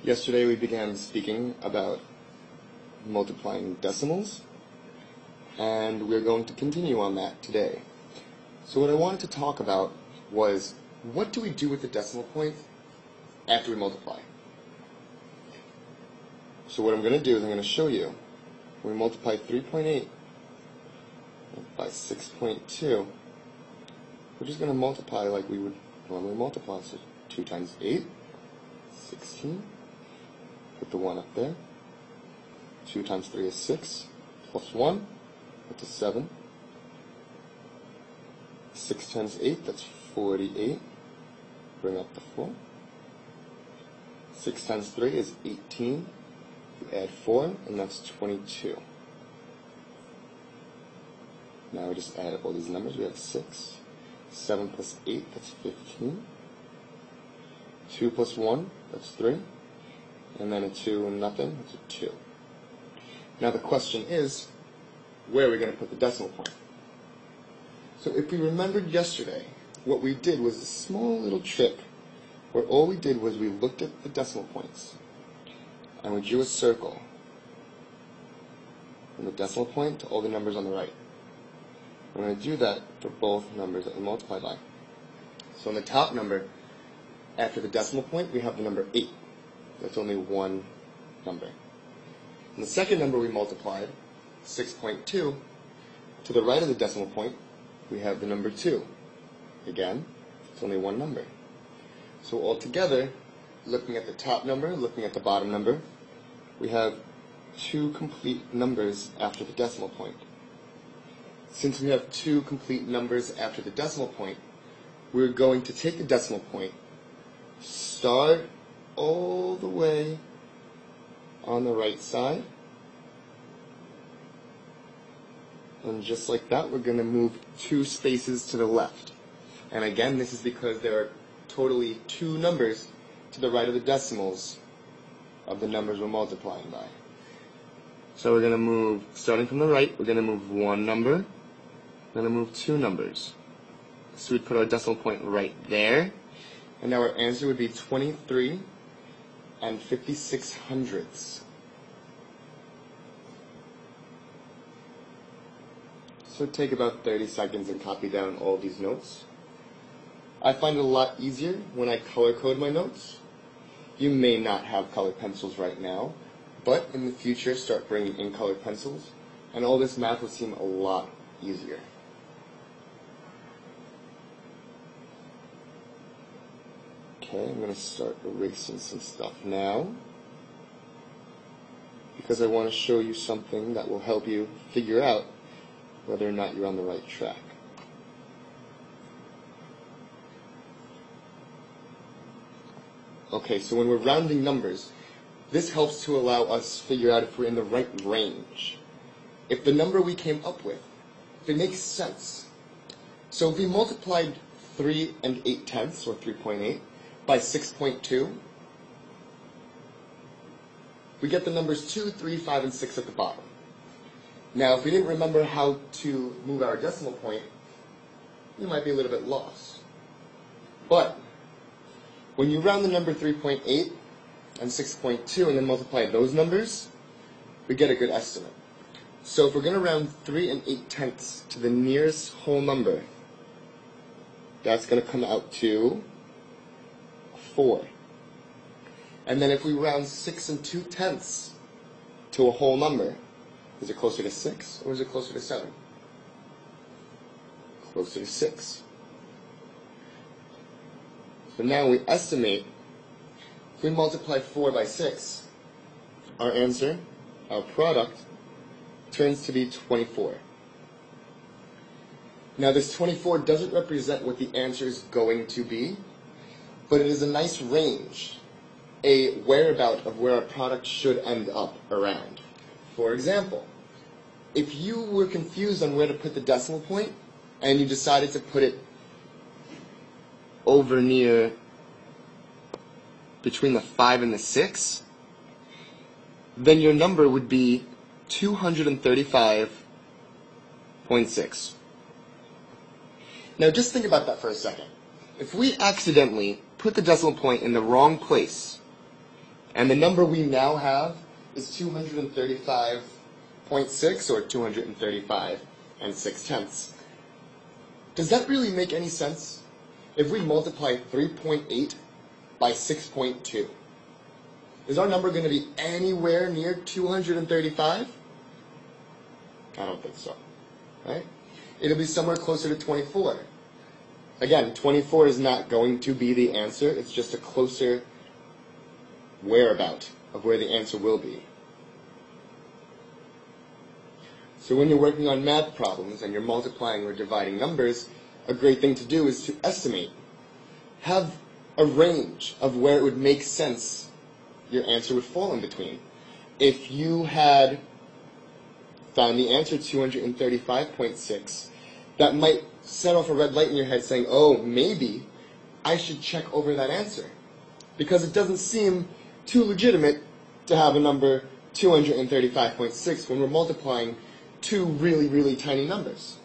Yesterday we began speaking about multiplying decimals, and we're going to continue on that today. So what I wanted to talk about was, what do we do with the decimal point after we multiply? So what I'm going to do is I'm going to show you. When we multiply 3.8 by 6.2, we're just going to multiply like we would normally multiply. So 2 times 8, 16. Put the 1 up there. 2 times 3 is 6, plus 1, that's 7. 6 times 8, that's 48. Bring up the 4. 6 times 3 is 18. You add 4, and that's 22. Now we just add up all these numbers. We have 6. 7 plus 8, that's 15. 2 plus 1, that's 3. And then a 2 and nothing, that's a 2. Now the question is, where are we going to put the decimal point? So if we remembered yesterday, what we did was a small little trick where all we did was we looked at the decimal points and we drew a circle from the decimal point to all the numbers on the right. We're going to do that for both numbers that we multiply by. So on the top number, after the decimal point, we have the number 8. That's only one number. And the second number we multiplied, 6.2, to the right of the decimal point, we have the number 2. Again, it's only one number. So altogether, looking at the top number, looking at the bottom number, we have 2 complete numbers after the decimal point. Since we have 2 complete numbers after the decimal point, we're going to take the decimal point, start all the way on the right side, and just like that we're going to move 2 spaces to the left. And again, this is because there are totally 2 numbers to the right of the decimals of the numbers we're multiplying by. So we're going to move, starting from the right, we're going to move 1 number, we're going to move 2 numbers. So we'd put our decimal point right there, and now our answer would be 23 and 56/100ths. So take about 30 seconds and copy down all these notes. I find it a lot easier when I color code my notes. You may not have colored pencils right now, but in the future start bringing in colored pencils, and all this math will seem a lot easier. Okay, I'm going to start erasing some stuff now, because I want to show you something that will help you figure out whether or not you're on the right track. Okay, so when we're rounding numbers, this helps to allow us to figure out if we're in the right range. If the number we came up with, if it makes sense. So if we multiplied 3 8/10, or 3.8, by 6.2, we get the numbers 2, 3, 5, and 6 at the bottom. Now, if we didn't remember how to move our decimal point, we might be a little bit lost. But when you round the number 3.8 and 6.2 and then multiply those numbers, we get a good estimate. So if we're going to round 3 8/10 to the nearest whole number, that's going to come out to 4. And then if we round 6 2/10 to a whole number, is it closer to 6 or is it closer to 7? Closer to 6. So now we estimate, if we multiply 4 by 6, our answer, our product, turns to be 24. Now this 24 doesn't represent what the answer is going to be, but it is a nice range, a whereabout of where our product should end up around. For example, if you were confused on where to put the decimal point, and you decided to put it over near between the 5 and the 6, then your number would be 235.6. Now just think about that for a second. If we accidentally put the decimal point in the wrong place, And the number we now have is 235.6, or 235 and 6/10. Does that really make any sense? If we multiply 3.8 by 6.2, is our number going to be anywhere near 235? I don't think so, right? It'll be somewhere closer to 24. Again, 24 is not going to be the answer. It's just a closer whereabout of where the answer will be. So when you're working on math problems and you're multiplying or dividing numbers, a great thing to do is to estimate. Have a range of where it would make sense your answer would fall in between. If you had found the answer 235.6, that might set off a red light in your head saying, oh, maybe I should check over that answer, because it doesn't seem too legitimate to have a number 235.6 when we're multiplying two really, really tiny numbers.